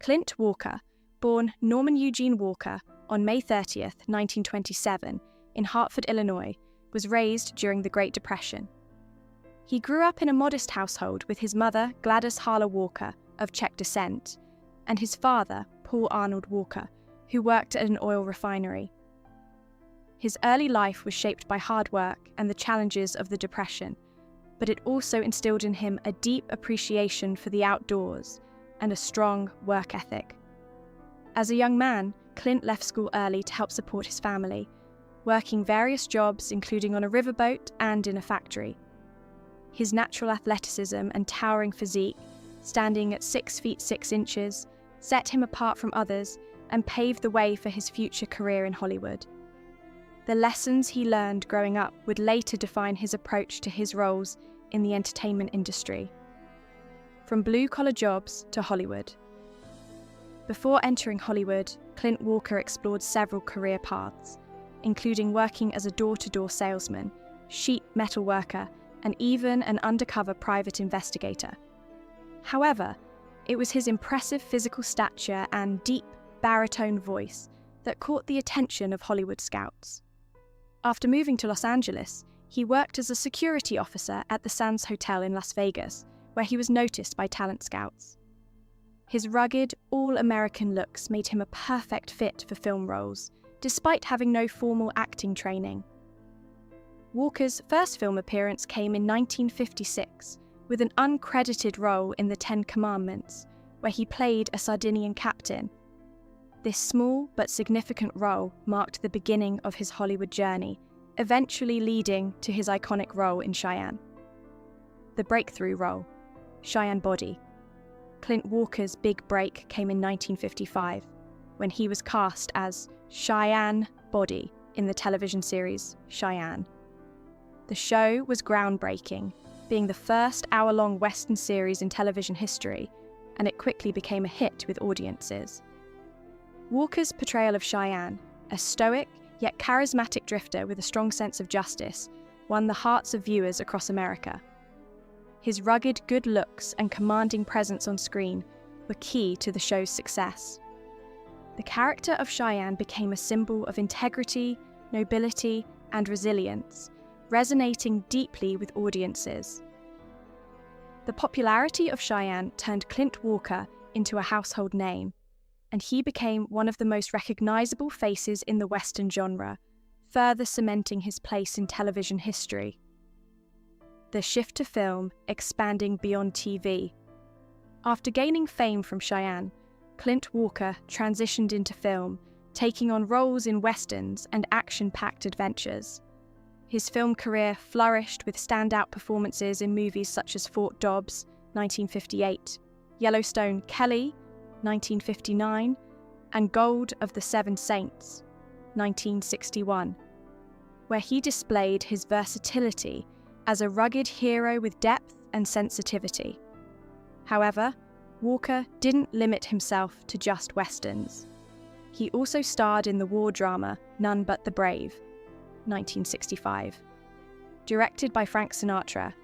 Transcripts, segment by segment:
Clint Walker, born Norman Eugene Walker on May 30th, 1927, in Hartford, Illinois, was raised during the Great Depression. He grew up in a modest household with his mother, Gladys Harler Walker, of Czech descent, and his father, Paul Arnold Walker, who worked at an oil refinery. His early life was shaped by hard work and the challenges of the Depression, but it also instilled in him a deep appreciation for the outdoors and a strong work ethic. As a young man, Clint left school early to help support his family, working various jobs including on a riverboat and in a factory. His natural athleticism and towering physique, standing at 6 feet 6 inches, set him apart from others and paved the way for his future career in Hollywood. The lessons he learned growing up would later define his approach to his roles in the entertainment industry. From blue-collar jobs to Hollywood. Before entering Hollywood, Clint Walker explored several career paths, including working as a door-to-door salesman, sheet metal worker, and even an undercover private investigator. However, it was his impressive physical stature and deep, baritone voice that caught the attention of Hollywood scouts. After moving to Los Angeles, he worked as a security officer at the Sands Hotel in Las Vegas, where he was noticed by talent scouts. His rugged, all-American looks made him a perfect fit for film roles, despite having no formal acting training. Walker's first film appearance came in 1956, with an uncredited role in The Ten Commandments, where he played a Sardinian captain. This small but significant role marked the beginning of his Hollywood journey, eventually leading to his iconic role in Cheyenne. The breakthrough role, Cheyenne Body. Clint Walker's big break came in 1955, when he was cast as Cheyenne Body in the television series Cheyenne. The show was groundbreaking, being the first hour-long Western series in television history, and it quickly became a hit with audiences. Walker's portrayal of Cheyenne, a stoic yet charismatic drifter with a strong sense of justice, won the hearts of viewers across America. His rugged good looks and commanding presence on screen were key to the show's success. The character of Cheyenne became a symbol of integrity, nobility, and resilience, resonating deeply with audiences. The popularity of Cheyenne turned Clint Walker into a household name, and he became one of the most recognizable faces in the Western genre, further cementing his place in television history. The shift to film expanding beyond TV. After gaining fame from Cheyenne, Clint Walker transitioned into film, taking on roles in westerns and action-packed adventures. His film career flourished with standout performances in movies such as Fort Dobbs, 1958, Yellowstone Kelly, 1959, and Gold of the Seven Saints, 1961, where he displayed his versatility as a rugged hero with depth and sensitivity. However, Walker didn't limit himself to just westerns. He also starred in the war drama None But the Brave, 1965, directed by Frank Sinatra,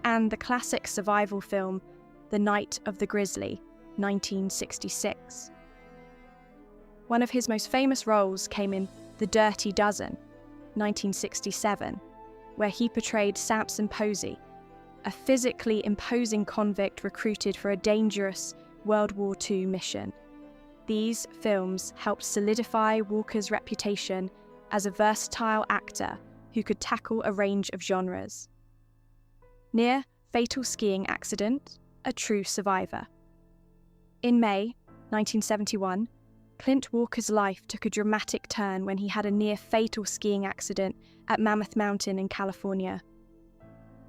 and the classic survival film The Night of the Grizzly, 1966. One of his most famous roles came in The Dirty Dozen, 1967, where he portrayed Sampson Posey, a physically imposing convict recruited for a dangerous World War II mission. These films helped solidify Walker's reputation as a versatile actor who could tackle a range of genres. Near fatal skiing accident, a true survivor. In May 1971, Clint Walker's life took a dramatic turn when he had a near-fatal skiing accident at Mammoth Mountain in California.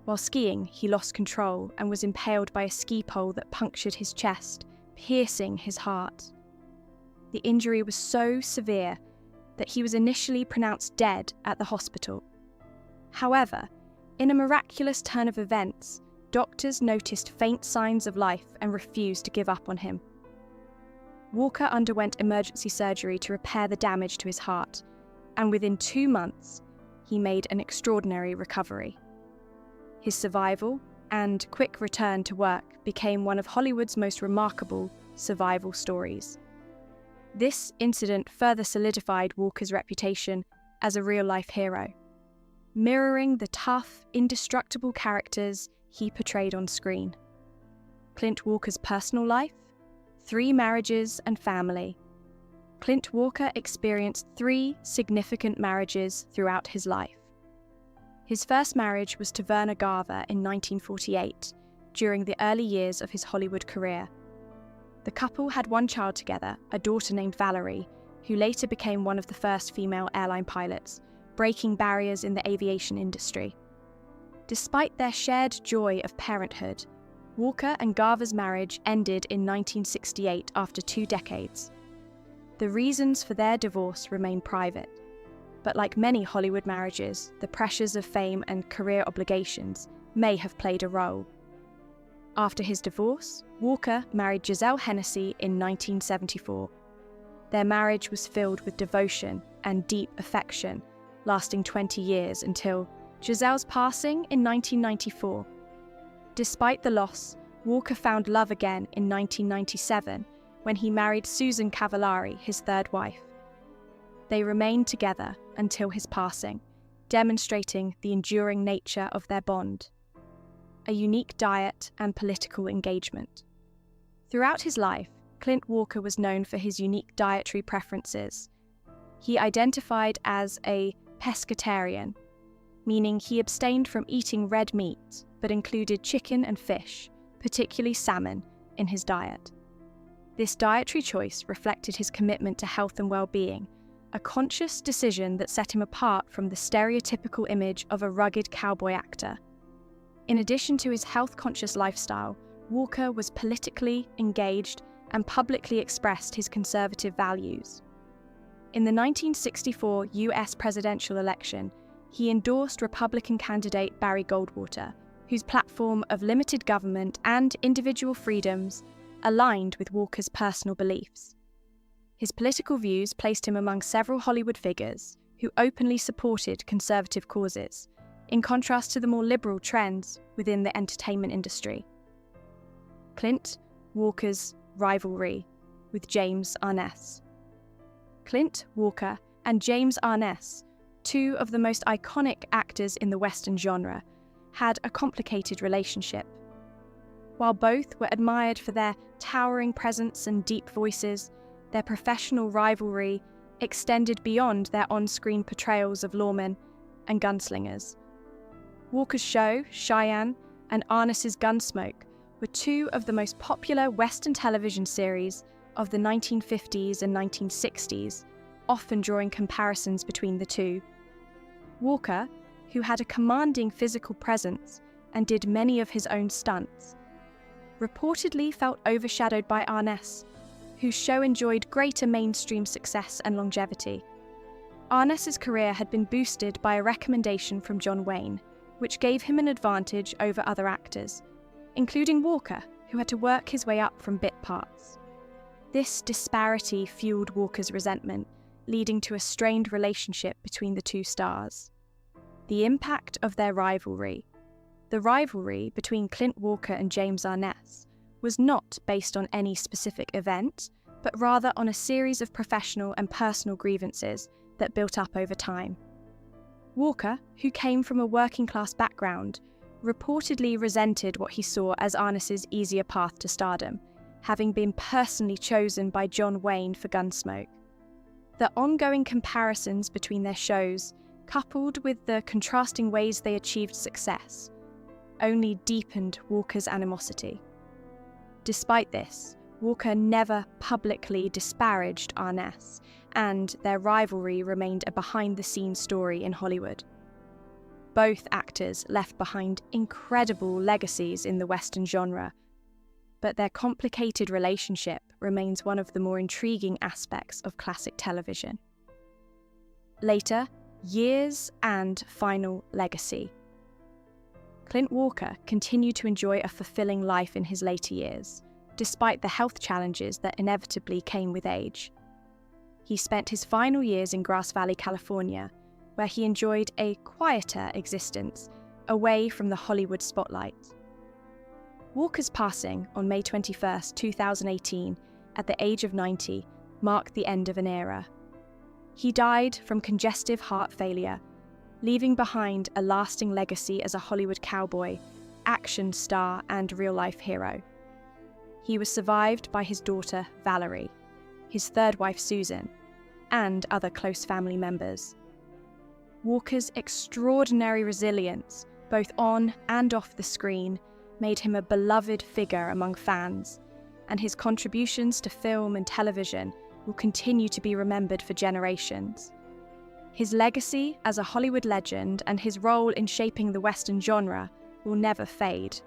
While skiing, he lost control and was impaled by a ski pole that punctured his chest, piercing his heart. The injury was so severe that he was initially pronounced dead at the hospital. However, in a miraculous turn of events, doctors noticed faint signs of life and refused to give up on him. Walker underwent emergency surgery to repair the damage to his heart, and within 2 months, he made an extraordinary recovery. His survival and quick return to work became one of Hollywood's most remarkable survival stories. This incident further solidified Walker's reputation as a real-life hero, mirroring the tough, indestructible characters he portrayed on screen. Clint Walker's personal life, 3 marriages and family. Clint Walker experienced 3 significant marriages throughout his life. His first marriage was to Verna Garver in 1948, during the early years of his Hollywood career. The couple had 1 child together, a daughter named Valerie, who later became one of the first female airline pilots, breaking barriers in the aviation industry. Despite their shared joy of parenthood, Walker and Garver's marriage ended in 1968 after 2 decades. The reasons for their divorce remain private, but like many Hollywood marriages, the pressures of fame and career obligations may have played a role. After his divorce, Walker married Giselle Hennessy in 1974. Their marriage was filled with devotion and deep affection, lasting 20 years until Giselle's passing in 1994. Despite the loss, Walker found love again in 1997 when he married Susan Cavallari, his 3rd wife. They remained together until his passing, demonstrating the enduring nature of their bond. A unique diet and political engagement. Throughout his life, Clint Walker was known for his unique dietary preferences. He identified as a pescatarian, meaning he abstained from eating red meat but included chicken and fish, particularly salmon, in his diet. This dietary choice reflected his commitment to health and well-being, a conscious decision that set him apart from the stereotypical image of a rugged cowboy actor. In addition to his health-conscious lifestyle, Walker was politically engaged and publicly expressed his conservative values. In the 1964 U.S. presidential election, he endorsed Republican candidate Barry Goldwater, whose platform of limited government and individual freedoms aligned with Walker's personal beliefs. His political views placed him among several Hollywood figures who openly supported conservative causes, in contrast to the more liberal trends within the entertainment industry. Clint Walker's rivalry with James Arness. Clint Walker and James Arness, 2 of the most iconic actors in the Western genre, had a complicated relationship. While both were admired for their towering presence and deep voices, their professional rivalry extended beyond their on-screen portrayals of lawmen and gunslingers. Walker's show, Cheyenne, and Arness's Gunsmoke were 2 of the most popular Western television series of the 1950s and 1960s, often drawing comparisons between the 2. Walker, who had a commanding physical presence and did many of his own stunts, reportedly felt overshadowed by Arness, whose show enjoyed greater mainstream success and longevity. Arness's career had been boosted by a recommendation from John Wayne, which gave him an advantage over other actors, including Walker, who had to work his way up from bit parts. This disparity fueled Walker's resentment, leading to a strained relationship between the 2 stars. The impact of their rivalry. The rivalry between Clint Walker and James Arness was not based on any specific event, but rather on a series of professional and personal grievances that built up over time. Walker, who came from a working-class background, reportedly resented what he saw as Arness's easier path to stardom, having been personally chosen by John Wayne for Gunsmoke. The ongoing comparisons between their shows, coupled with the contrasting ways they achieved success, only deepened Walker's animosity. Despite this, Walker never publicly disparaged Arness, and their rivalry remained a behind-the-scenes story in Hollywood. Both actors left behind incredible legacies in the Western genre, but their complicated relationship remains one of the more intriguing aspects of classic television. Later, years and final legacy. Clint Walker continued to enjoy a fulfilling life in his later years, despite the health challenges that inevitably came with age. He spent his final years in Grass Valley, California, where he enjoyed a quieter existence away from the Hollywood spotlight. Walker's passing on May 21, 2018, at the age of 90, marked the end of an era. He died from congestive heart failure, leaving behind a lasting legacy as a Hollywood cowboy, action star, and real-life hero. He was survived by his daughter, Valerie, his third wife, Susan, and other close family members. Walker's extraordinary resilience, both on and off the screen, made him a beloved figure among fans, and his contributions to film and television will continue to be remembered for generations. His legacy as a Hollywood legend and his role in shaping the Western genre will never fade.